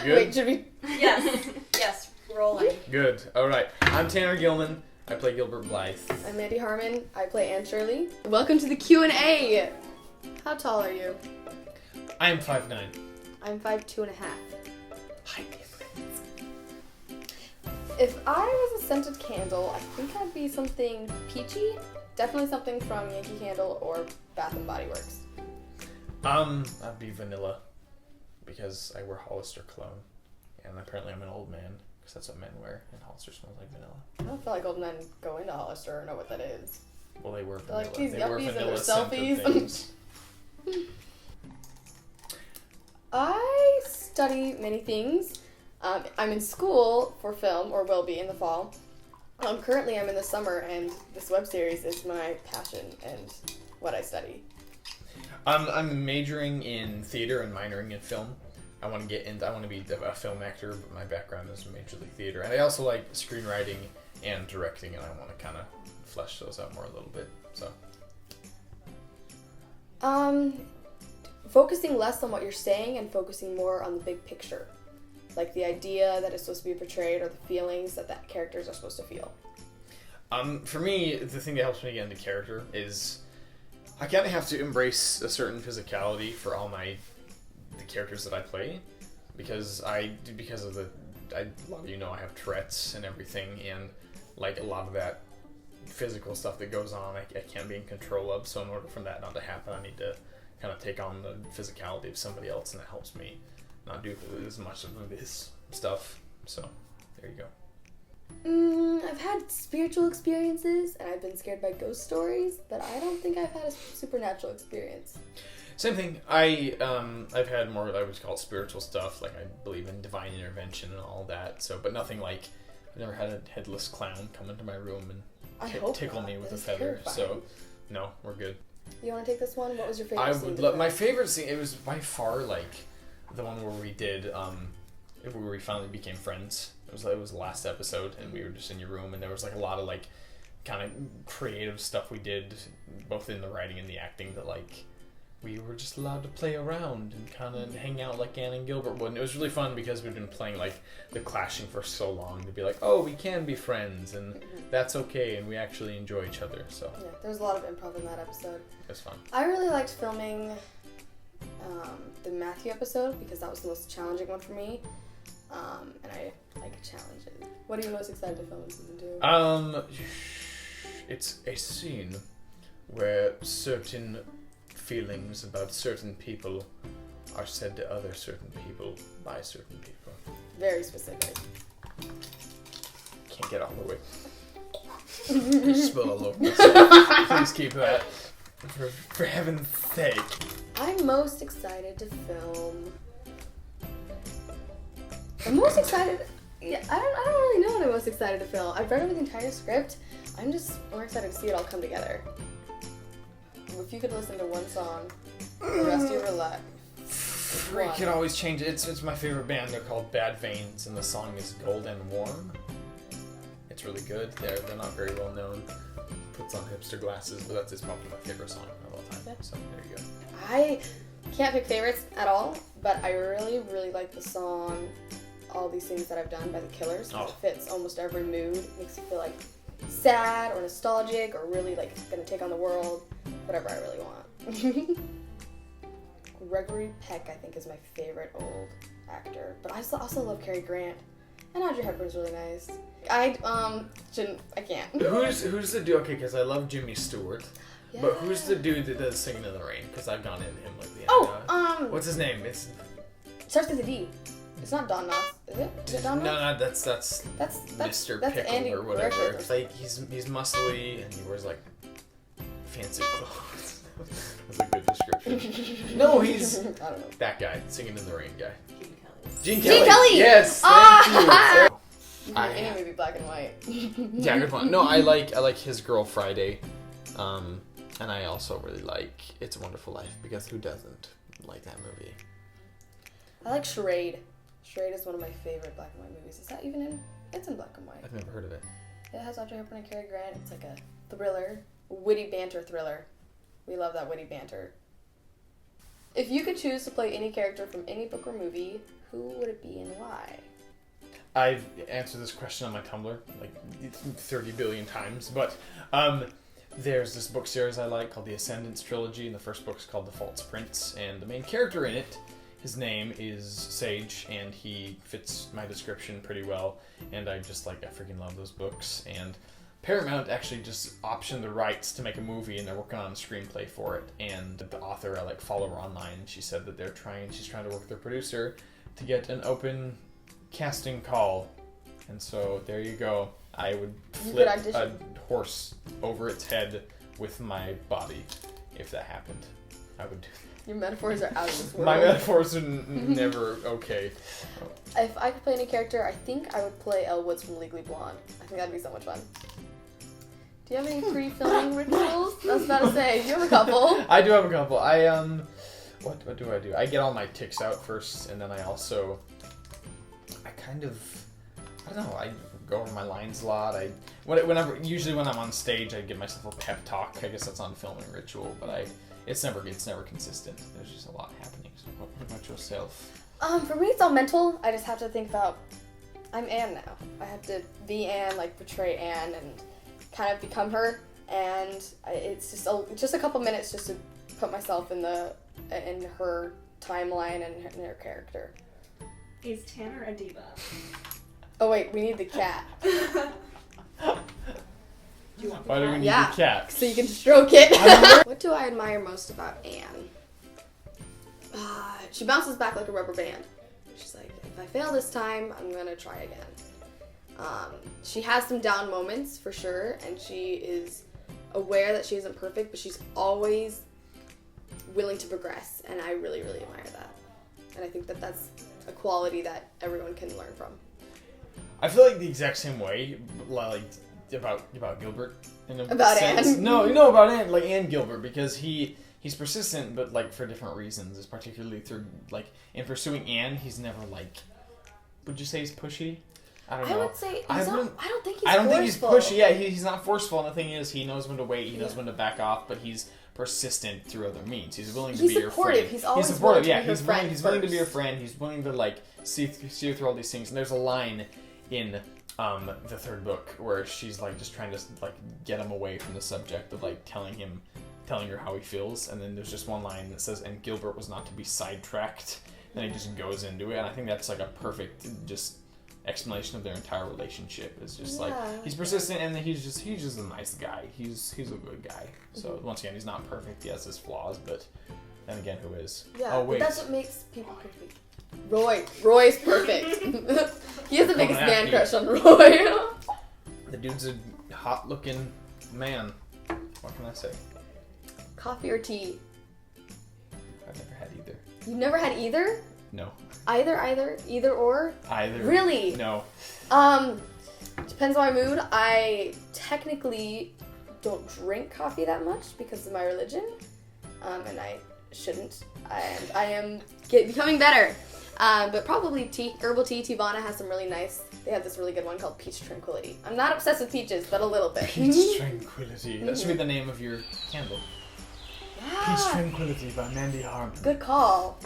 good? Wait, should we? Yes. Yes. Rolling. Good. All right. I'm Tanner Gillman. I play Gilbert Blythe. I'm Mandy Harmon. I play Anne Shirley. Welcome to the Q&A. How tall are you? I am 5'9". I'm 5'2.5". Height difference. If I was a scented candle, I think I'd be something peachy. Definitely something from Yankee Candle or Bath and Body Works. I'd be vanilla because I wear Hollister cologne, and apparently I'm an old man because that's what men wear, and Hollister smells like vanilla. I don't feel like old men go into Hollister or know what that is. Well, they wear They're vanilla. like these They wear yuppies and their vanilla scented selfies. things. I study many things. I'm in school for film, or will be in the fall. Currently I'm in the summer, and this web series is my passion and what I study. I'm majoring in theater and minoring in film. I want to be a film actor, but my background is majorly theater. And I also like screenwriting and directing, and I want to kind of flesh those out more a little bit. So, focusing less on what you're saying and focusing more on the big picture. Like the idea that is supposed to be portrayed or the feelings that characters are supposed to feel. For me, the thing that helps me get into character is I kind of have to embrace a certain physicality for all the characters that I play, because a lot of you know I have Tourette's and everything, and like a lot of that physical stuff that goes on, I can't be in control of. So in order for that not to happen, I need to kind of take on the physicality of somebody else, and that helps me not do as much of this stuff. So there you go. I've had spiritual experiences, and I've been scared by ghost stories, but I don't think I've had a supernatural experience. Same thing. I've had more what I would call spiritual stuff, like I believe in divine intervention and all that. So, but nothing like I've never had a headless clown come into my room and tickle me with a feather. Terrifying. So, no, we're good. You want to take this one? What was your favorite scene? My favorite scene. It was by far like the one where we did where we finally became friends. It was the last episode, and we were just in your room, and there was like a lot of like kind of creative stuff we did, both in the writing and the acting, that like we were just allowed to play around and kind of hang out like Anne and Gilbert would. And it was really fun because we've been playing like The Clashing for so long to be like, oh, we can be friends, and that's okay, and we actually enjoy each other. So yeah, there was a lot of improv in that episode. it was fun. I really liked filming the Matthew episode because that was the most challenging one for me. And I like challenges. What are you most excited to film in season 2? It's a scene where certain feelings about certain people are said to other certain people by certain people. Very specific. Can't get all the way. I spill all over myself. Please keep that. For heaven's sake. I'm most excited to film. I'm most excited. Yeah, I don't really know what I'm most excited to film. I've read over the entire script. I'm just more excited to see it all come together. If you could listen to one song for the rest of your life. We could always change it. It's my favorite band. They're called Bad Veins, and the song is Gold and Warm. It's really good. They're not very well known. Puts on hipster glasses, but it's probably my favorite song of all time. Yeah. So there you go. I can't pick favorites at all, but I really, really like the song All These Things That I've Done by The Killers. Oh. It fits almost every mood. Makes you feel like sad or nostalgic or really like gonna take on the world. Whatever I really want. Gregory Peck, I think, is my favorite old actor. But I also love Cary Grant. And Audrey Hepburn's really nice. I can't. Who's the dude? Okay, because I love Jimmy Stewart. Yeah. But who's the dude that does Singing in the Rain? Because I've gone into him lately. What's his name? It's starts with a D. It's not Don Knotts, is it? Is it Don Knotts? No, that's Mr. That's Pickle Andy or whatever. Griffith. It's like he's muscly and he wears like fancy clothes. That's a good description. No, he's I don't know. that guy, Singing in the Rain guy. Gene Gene Kelly! Yes, Ah! thank you. Any movie black and white. Yeah, good one. No, I like His Girl Friday, and I also really like It's a Wonderful Life, because who doesn't like that movie? I like Charade. Charade is one of my favorite black and white movies. Is that even in? It's in black and white. I've never heard of it. It has Audrey Hepburn and Cary Grant. It's like a thriller, witty banter thriller. We love that witty banter. If you could choose to play any character from any book or movie, who would it be and why? I've answered this question on my Tumblr like 30 billion times, but there's this book series I like called the Ascendance Trilogy, and the first book's called The False Prince, and the main character in it, his name is Sage, and he fits my description pretty well, and I freaking love those books, and Paramount actually just optioned the rights to make a movie, and they're working on a screenplay for it, and the author, I follow her online, and she said that she's trying to work with their producer to get an open casting call, and so there you go. I would flip a horse over its head with my body if that happened. I would do that. Your metaphors are out of this world. My metaphors are never okay. If I could play any character, I think I would play Elle Woods from Legally Blonde. I think that'd be so much fun. Do you have any pre-filming rituals? I was about to say, you have a couple. I do have a couple. What do I do? I get all my ticks out first, and then I don't know, I go over my lines a lot. Usually when I'm on stage, I give myself a pep talk. I guess that's on filming ritual, but it's never consistent. There's just a lot happening. So what about yourself? For me, it's all mental. I just have to think about, I'm Anne now. I have to be Anne, portray Anne, and kind of become her. And it's just a couple minutes just to put myself in her timeline and in her character. Is Tanner a diva? Oh wait, we need the cat. Why do we need the cat? So you can stroke it. What do I admire most about Anne? She bounces back like a rubber band. She's like, if I fail this time, I'm gonna try again. She has some down moments for sure, and she is aware that she isn't perfect, but she's always willing to progress, and I really, really admire that. And I think that that's a quality that everyone can learn from. I feel like the exact same way, about Gilbert. About sense. Anne? No, about Anne, Anne Gilbert, because he's persistent, but for different reasons. It's particularly through in pursuing Anne, he's never would you say he's pushy? I don't know. I would say I don't think he's. I don't forceful. think he's pushy. Yeah, he's not forceful. And the thing is, he knows when to wait. He knows when to back off. But he's persistent through other means. He's willing to be your friend. He's always supportive. Yeah, he's willing to be your friend. He's willing to see through all these things. And there's a line in the third book where she's just trying to get him away from the subject of telling her how he feels. And then there's just one line that says, "And Gilbert was not to be sidetracked." And he just goes into it, and I think that's a perfect explanation of their entire relationship. Is just he's persistent, and he's just a nice guy. He's a good guy. So once again, he's not perfect. He has his flaws, but then again, who is? Yeah, oh wait, but that's what makes people perfect. Roy's perfect. He has the biggest man crush on Roy. The dude's a hot-looking man. What can I say? Coffee or tea? I've never had either. You've never had either? No. Either or? Either. Really? No. Depends on my mood. I technically don't drink coffee that much because of my religion, and I shouldn't. And I am becoming better. But probably tea, herbal tea. Tivana has some really nice. They have this really good one called Peach Tranquility. I'm not obsessed with peaches, but a little bit. Peach Tranquility. That should be the name of your candle. Yeah. Peach Tranquility by Mandy Harmon. Good call.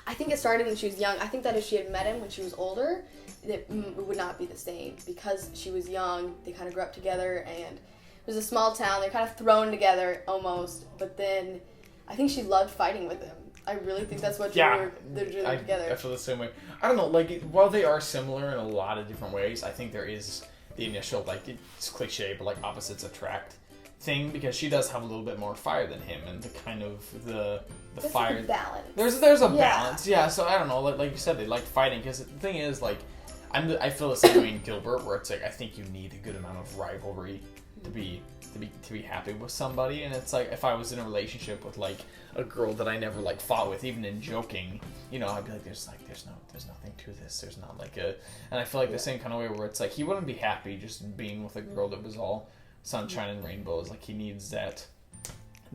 I think it started when she was young. I think that if she had met him when she was older, it would not be the same. Because she was young, they kind of grew up together, and it was a small town. They're kind of thrown together almost. But then I think she loved fighting with him. I really think that's what they're doing together. I feel the same way. I don't know, while they are similar in a lot of different ways, I think there is the initial, it's cliche, but opposites attract thing, because she does have a little bit more fire than him, and the kind of the fire. There's a balance. There's a balance, yeah. So I don't know, like you said, they like fighting, because the thing is, I feel the same way in Gilbert, where it's I think you need a good amount of rivalry to be happy with somebody, and it's if I was in a relationship with a girl that I never fought with, even in joking, I'd be there's nothing to this. There's not and I feel the same kind of way where it's he wouldn't be happy just being with a girl that was all sunshine and rainbows. He needs that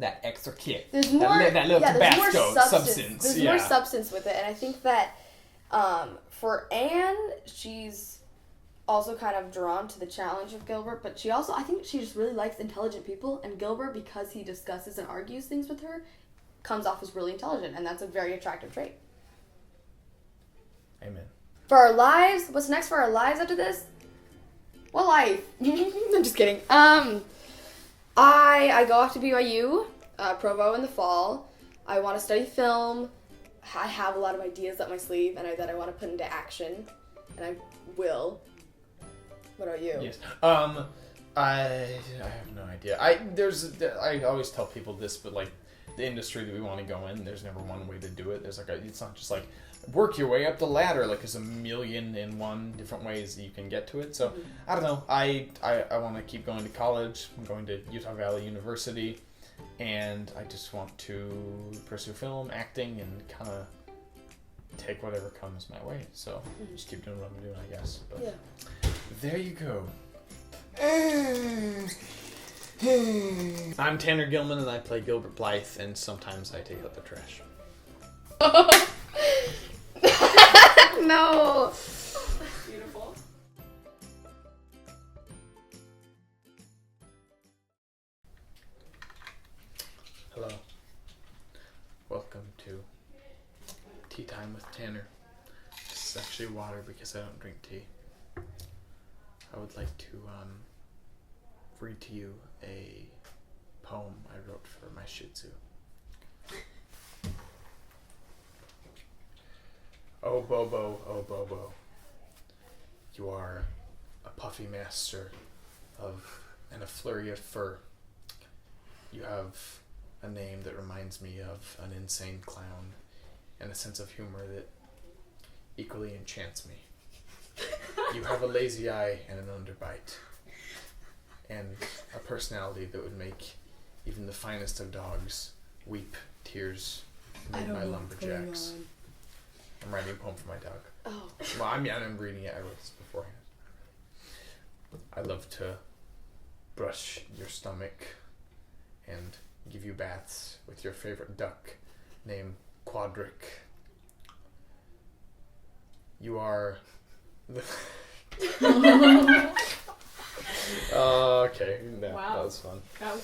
extra kick. There's more that little Tabasco substance. There's more substance with it, and I think that for Anne, she's also kind of drawn to the challenge of Gilbert, but I think she just really likes intelligent people, and Gilbert, because he discusses and argues things with her, comes off as really intelligent, and that's a very attractive trait. Amen. For our lives, what's next for our lives after this? What life? I'm just kidding. I go off to BYU, Provo in the fall. I want to study film. I have a lot of ideas up my sleeve and that I want to put into action, and I will. What about you? Yes. I have no idea. I always tell people this, but like the industry that we want to go in, there's never one way to do it. There's like it's not just like work your way up the ladder. Like there's a million and one different ways that you can get to it. So I don't know. I want to keep going to college. I'm going to Utah Valley University, and I just want to pursue film, acting, and kind of take whatever comes my way. So just keep doing what I'm doing, I guess. But Yeah. there you go. I'm Tanner Gillman, and I play Gilbert Blythe, and sometimes I take out the trash. No. Beautiful. Hello. Welcome to Tea Time with Tanner. This is actually water because I don't drink tea. I would like to read to you a poem I wrote for my Shih Tzu. Oh Bobo, you are a puffy master and a flurry of fur. You have a name that reminds me of an insane clown and a sense of humor that equally enchants me. You have a lazy eye and an underbite, and a personality that would make even the finest of dogs weep tears made by lumberjacks. I'm writing a poem for my dog. Oh. Well, I mean, I'm reading it. I wrote this beforehand. I love to brush your stomach and give you baths with your favorite duck named Quadric. You are the... Okay, that was fun. That was